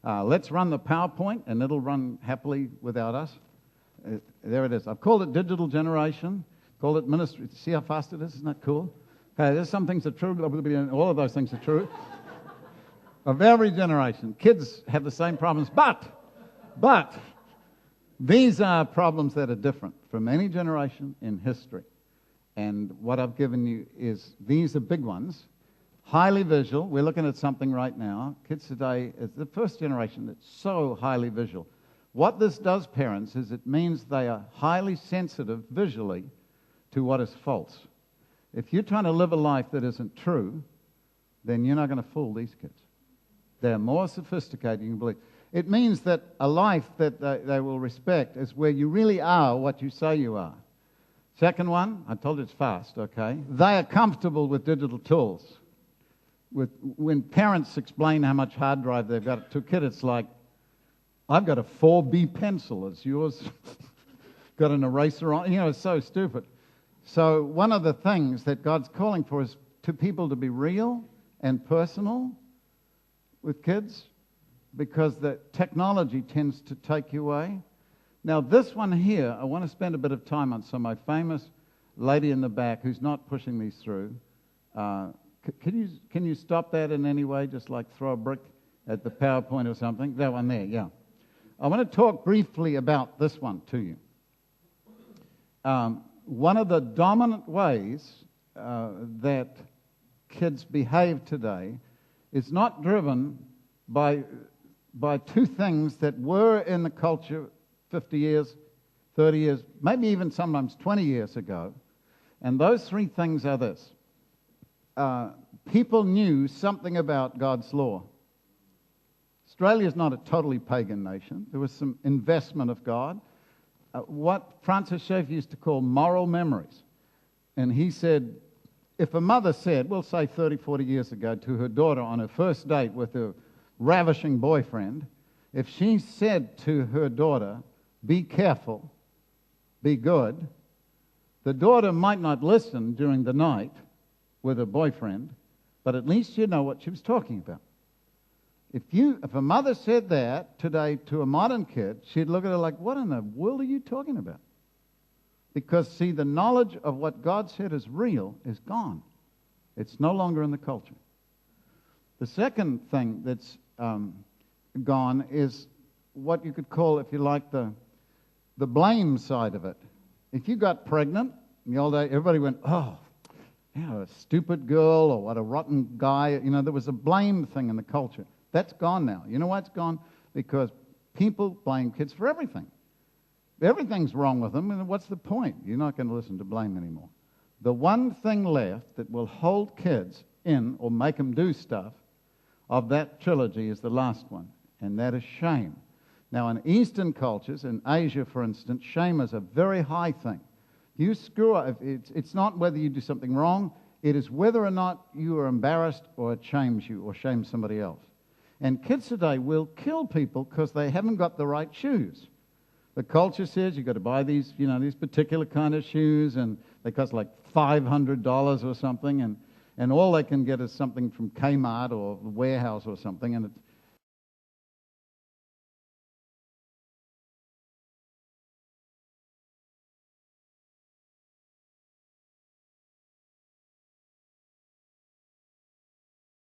Let's run the PowerPoint, and it'll run happily without us. There it is. I've called it Digital Generation, called it Ministry. See how fast it is? Isn't that cool? Okay, there's some things that are true. All of those things are true. Of every generation. Kids have the same problems, but these are problems that are different from any generation in history. And what I've given you is, these are big ones. Highly visual. We're looking at something right now. Kids today is the first generation that's so highly visual. What this does, parents, is it means they are highly sensitive visually to what is false. If you're trying to live a life that isn't true, then you're not going to fool these kids. They're more sophisticated than you believe. It means that a life that they will respect is where you really are what you say you are. Second one, I told you it's fast, okay? They are comfortable with digital tools. When parents explain how much hard drive they've got to a kid, it's like, I've got a 4B pencil. Is yours got an eraser on? You know, it's so stupid. So one of the things that God's calling for is to people to be real and personal with kids, because the technology tends to take you away. Now, this one here, I want to spend a bit of time on. So my famous lady in the back who's not pushing these through, can you stop that in any way, just like throw a brick at the PowerPoint or something? That one there, yeah. I want to talk briefly about this one to you. One of the dominant ways that kids behave today is not driven by two things that were in the culture 50 years, 30 years, maybe even sometimes 20 years ago. And those three things are this. People knew something about God's law. Australia is not a totally pagan nation. There was some investment of God. What Francis Schaeffer used to call moral memories. And he said, if a mother said, we'll say 30, 40 years ago, to her daughter on her first date with her ravishing boyfriend, if she said to her daughter, be careful, be good, the daughter might not listen during the night with her boyfriend, but at least you know what she was talking about. If a mother said that today to a modern kid, she'd look at her like, what in the world are you talking about? Because, see, the knowledge of what God said is real is gone. It's no longer in the culture. The second thing that's gone is what you could call, if you like, the blame side of it. If you got pregnant in the old days, everybody went, oh, a stupid girl, or what a rotten guy. You know, there was a blame thing in the culture. That's gone now. You know why it's gone? Because people blame kids for everything. Everything's wrong with them, and what's the point? You're not going to listen to blame anymore. The one thing left that will hold kids in or make them do stuff of that trilogy is the last one, and that is shame. Now, in Eastern cultures, in Asia, for instance, shame is a very high thing. You screw up, it's not whether you do something wrong, it is whether or not you are embarrassed or it shames you or shames somebody else. And kids today will kill people because they haven't got the right shoes. The culture says you've got to buy these, these particular kind of shoes, and they cost like $500 or something, and all they can get is something from Kmart or the warehouse or something, and